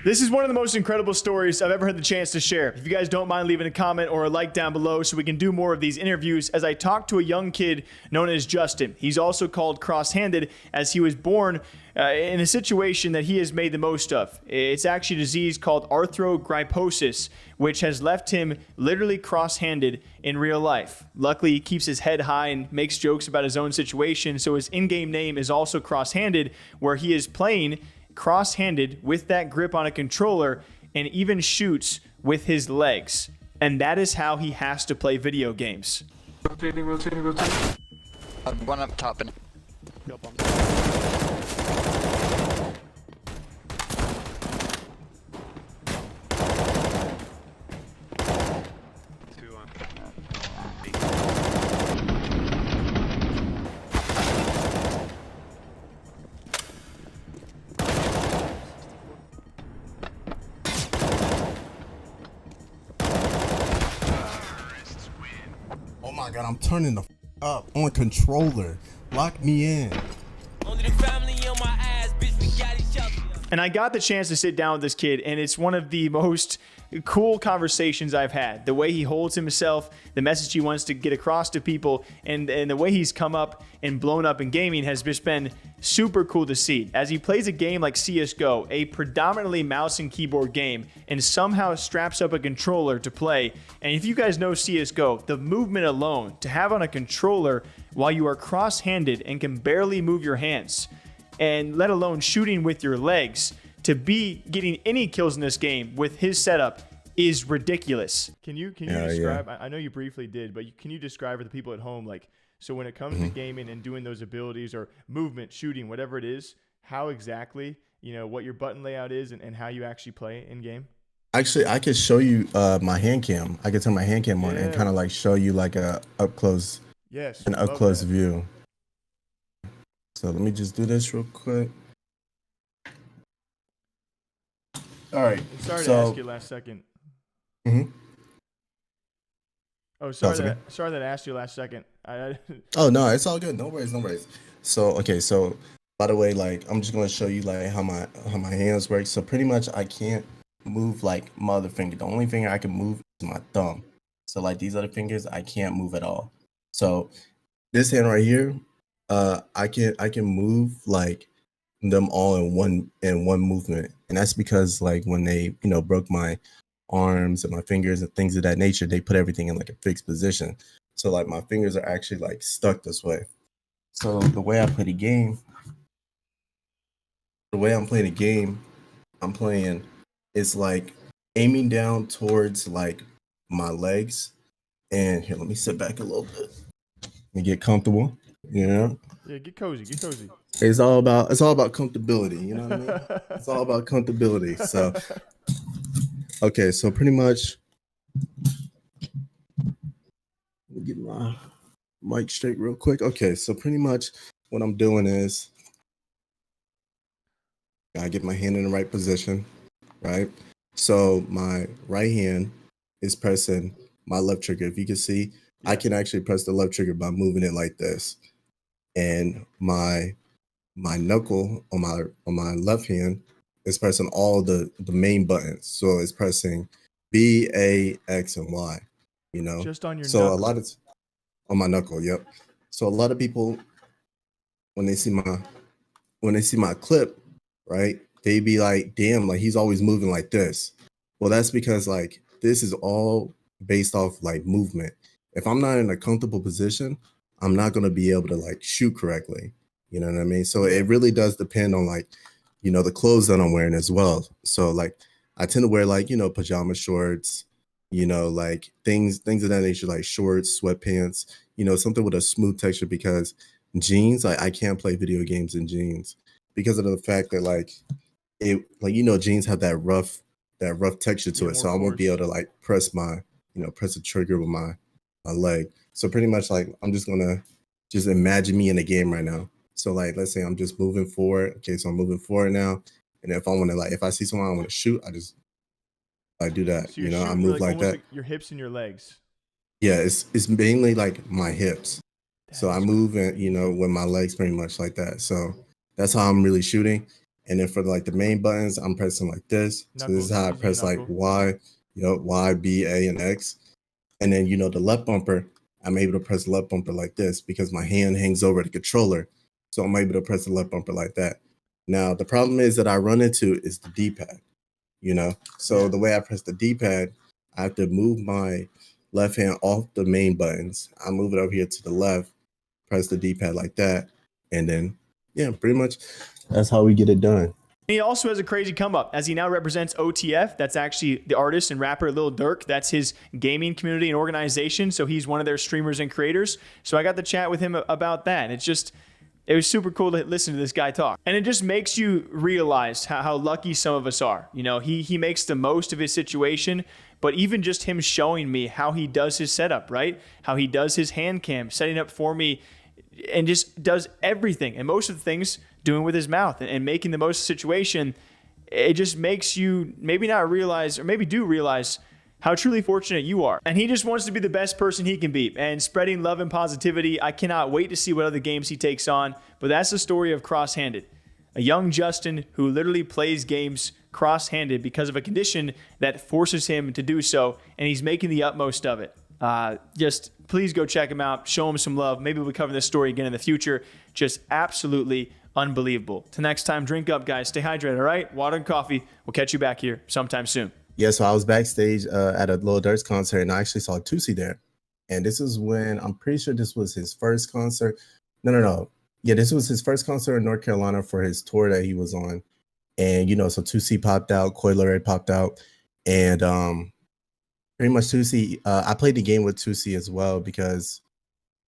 This is one of the most incredible stories I've ever had the chance to share. If you guys don't mind leaving a comment or a like down below so we can do more of these interviews, as I talk to a young kid known as Justin. He's also called Crosshanded, as he was born in a situation that he has made the most of. It's actually a disease called Arthrogryposis, which has left him literally cross-handed in real life. Luckily, he keeps his head high and makes jokes about his own situation, so his in-game name is also Crosshanded, where he is playing cross-handed with that grip on a controller and even shoots with his legs. And that is how he has to play video games. Rotating. One up top and No bump. Oh my god, I'm turning the up on controller. Lock me in. Only the family on my ass, bitch, we got each other. And I got the chance to sit down with this kid, and it's one of the most cool conversations I've had. The way he holds himself, the message he wants to get across to people, and the way he's come up and blown up in gaming has just been super cool to see. As he plays a game like CSGO, a predominantly mouse and keyboard game, and somehow straps up a controller to play. And if you guys know CSGO, the movement alone, to have on a controller while you are cross-handed and can barely move your hands, and let alone shooting with your legs, to be getting any kills in this game with his setup is ridiculous. Can you describe, I know you briefly did, but can you describe for the people at home, like, so when it comes to gaming and doing those abilities or movement, shooting, whatever it is, how exactly, what your button layout is and how you actually play in game? Actually, I could show you my hand cam. I could turn my hand cam on and kind of like show you like an up close view. So let me just do this real quick. All right. Sorry to ask you last second. Oh, sorry that I asked you last second. Oh no, it's all good. No worries. So okay, so by the way, like I'm just gonna show you like how my hands work. So pretty much I can't move like my other finger. The only finger I can move is my thumb. So like these other fingers I can't move at all. So this hand right here, I can move like them all in one movement, and that's because like when they broke my arms and my fingers and things of that nature, they put everything in like a fixed position. So like my fingers are actually like stuck this way. So the way I play the game, I'm playing is like aiming down towards like my legs. And here, let me sit back a little bit and get comfortable. Yeah, get cozy. It's all about comfortability, you know what I mean? It's all about comfortability. So okay, so pretty much let me get my mic straight real quick. Okay, so pretty much what I'm doing is I get my hand in the right position, right? So my right hand is pressing my left trigger. If you can see, I can actually press the left trigger by moving it like this. And my knuckle on my left hand is pressing all the main buttons. So it's pressing B, A, X, and Y. Just on your knuckle. A lot of on my knuckle. Yep. So a lot of people, when they see my clip, right, they be like, "Damn, like he's always moving like this." Well, that's because like this is all based off like movement. If I'm not in a comfortable position, I'm not going to be able to like shoot correctly. You know what I mean? So it really does depend on like, the clothes that I'm wearing as well. So like I tend to wear like, pajama shorts, like things of that nature, like shorts, sweatpants, something with a smooth texture, because jeans, I can't play video games in jeans because of the fact that like jeans have that rough texture to it. So I won't be able to like press the trigger with my leg. So pretty much like I'm just gonna imagine me in a game right now. So like let's say I'm just moving forward. Okay, so I'm moving forward now. And if I want to if I see someone I want to shoot, I do that. So I move like that. Like your hips and your legs. Yeah, it's mainly like my hips. So I move and with my legs pretty much like that. So that's how I'm really shooting. And then for like the main buttons, I'm pressing like this. So this is how I Knuckles, press like knuckle. Y, Y, B, A, and X. And then, the left bumper, I'm able to press the left bumper like this because my hand hangs over the controller. So I'm able to press the left bumper like that. Now, the problem is that I run into is the D-pad, So Yeah. the way I press the D-pad, I have to move my left hand off the main buttons. I move it over here to the left, press the D-pad like that. And then, yeah, pretty much that's how we get it done. He also has a crazy come up as he now represents OTF. That's actually the artist and rapper Lil Durk. That's his gaming community and organization. So he's one of their streamers and creators. So I got to chat with him about that. And it was super cool to listen to this guy talk. And it just makes you realize how lucky some of us are. He makes the most of his situation, but even just him showing me how he does his setup, right? How he does his hand cam, setting up for me, and just does everything. And most of the things doing with his mouth and making the most of the situation. It just makes you maybe not realize, or maybe do realize, how truly fortunate you are. And he just wants to be the best person he can be and spreading love and positivity. I cannot wait to see what other games he takes on. But that's the story of Crosshanded, a young Justin who literally plays games cross-handed because of a condition that forces him to do so, and he's making the utmost of it. Just please go check him out, show him some love. Maybe we'll cover this story again in the future. Just absolutely unbelievable. Till next time, drink up, guys. Stay hydrated, all right? Water and coffee. We'll catch you back here sometime soon. Yeah, so I was backstage at a Lil Durk's concert, and I actually saw Tusi there. And this is when, I'm pretty sure this was his first concert. No. Yeah, this was his first concert in North Carolina for his tour that he was on. And, so Tusi popped out, Coileray popped out. And pretty much Tusi, I played the game with Tusi as well because,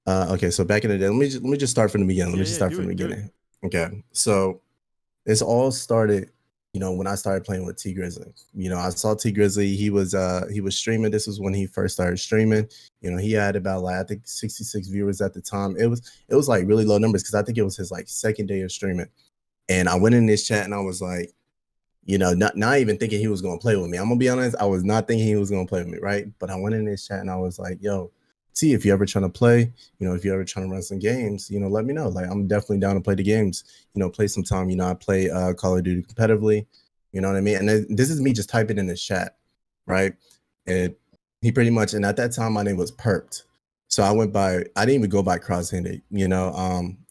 okay, so back in the day, let me just start from the beginning. Let me just start from the beginning. Okay, so this all started, when I started playing with T Grizzly. I saw T Grizzly. He was streaming. This was when he first started streaming. He had about I think 66 viewers at the time. It was like really low numbers because I think it was his like second day of streaming. And I went in this chat and I was like, not even thinking he was gonna play with me. I'm gonna be honest, I was not thinking he was gonna play with me, right? But I went in this chat and I was like, yo, T, if you're ever trying to play, if you're ever trying to run some games, let me know. Like, I'm definitely down to play the games, play some time. I play Call of Duty competitively, you know what I mean? And this is me just typing in the chat, right? And he pretty much, and at that time, my name was Perped. So I didn't even go by Crosshanded,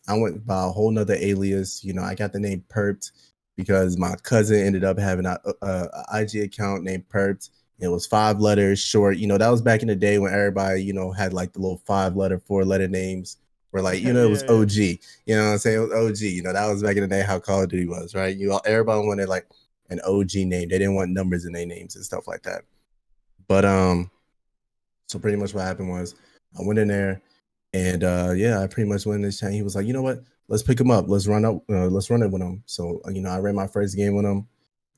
I went by a whole nother alias. I got the name Perped because my cousin ended up having a IG account named Perped. It was 5 letters short. That was back in the day when everybody, had like the little 5-letter, 4-letter names where like, it was OG. You know what I'm saying? It was OG. That was back in the day how Call of Duty was, right? Everybody wanted like an OG name. They didn't want numbers in their names and stuff like that. But so pretty much what happened was I went in there and I pretty much went in this chat. He was like, you know what? Let's pick him up. Let's run it with him. So, I ran my first game with him.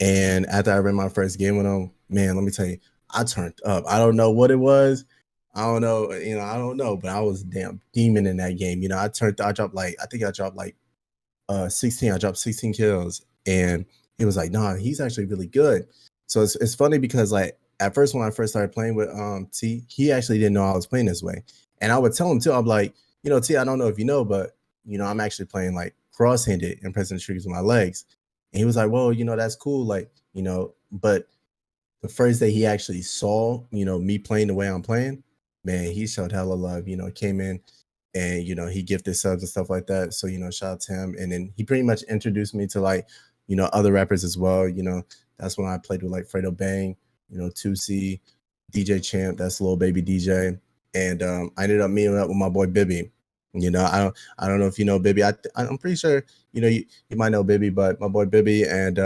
And after I ran my first game with him, man, let me tell you, I turned up. I don't know what it was. I don't know, but I was a damn demon in that game. I dropped like 16. I dropped 16 kills. And he was like, nah, he's actually really good. So it's funny because like at first when I first started playing with T, he actually didn't know I was playing this way. And I would tell him too, I'm like, T, I don't know if you know, but I'm actually playing like cross-handed and pressing the triggers with my legs. And he was like, well, that's cool. Like, but the first day he actually saw, me playing the way I'm playing, man, he showed hella love, came in and, he gifted subs and stuff like that. So, shout out to him. And then he pretty much introduced me to like, other rappers as well. That's when I played with like Fredo Bang, 2C, DJ Champ, that's Lil Baby DJ. And I ended up meeting up with my boy Bibby. I don't know if you know Bibby. I'm pretty sure you might know Bibby, but my boy Bibby, and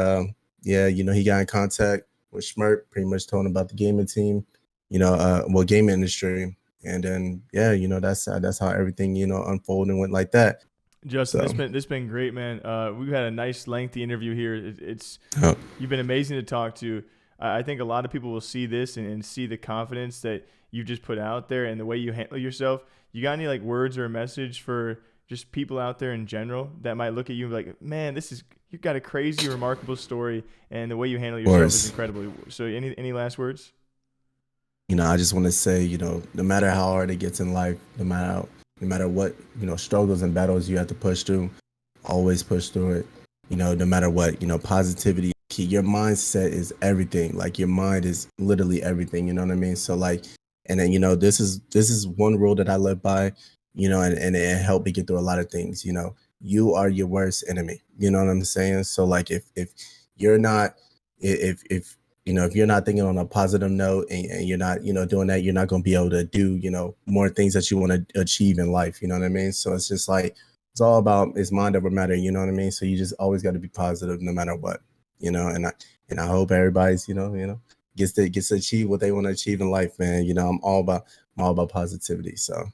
he got in contact with Schmert, pretty much told him about the gaming team, gaming industry, and then that's how everything unfolded and went like that. Justin, this has been great, man. We've had a nice lengthy interview here. You've been amazing to talk to. I think a lot of people will see this and see the confidence that you just put out there and the way you handle yourself. You got any like words or a message for just people out there in general that might look at you and be like, man, you've got a crazy, remarkable story, and the way you handle yourself is incredible. So any last words? I just want to say, no matter how hard it gets in life, no matter what, struggles and battles you have to push through, always push through it. no matter what, positivity, your mindset is everything. Like your mind is literally everything. You know what I mean? So like, and then, this is one rule that I live by, and it helped me get through a lot of things. You are your worst enemy. You know what I'm saying? So like, if you're not, if if you're not thinking on a positive note and you're not, doing that, you're not going to be able to do, more things that you want to achieve in life. You know what I mean? So it's just like, it's all about, it's mind over matter. You know what I mean? So you just always got to be positive no matter what, and I hope everybody's, gets to achieve what they want to achieve in life, man. I'm all about positivity. So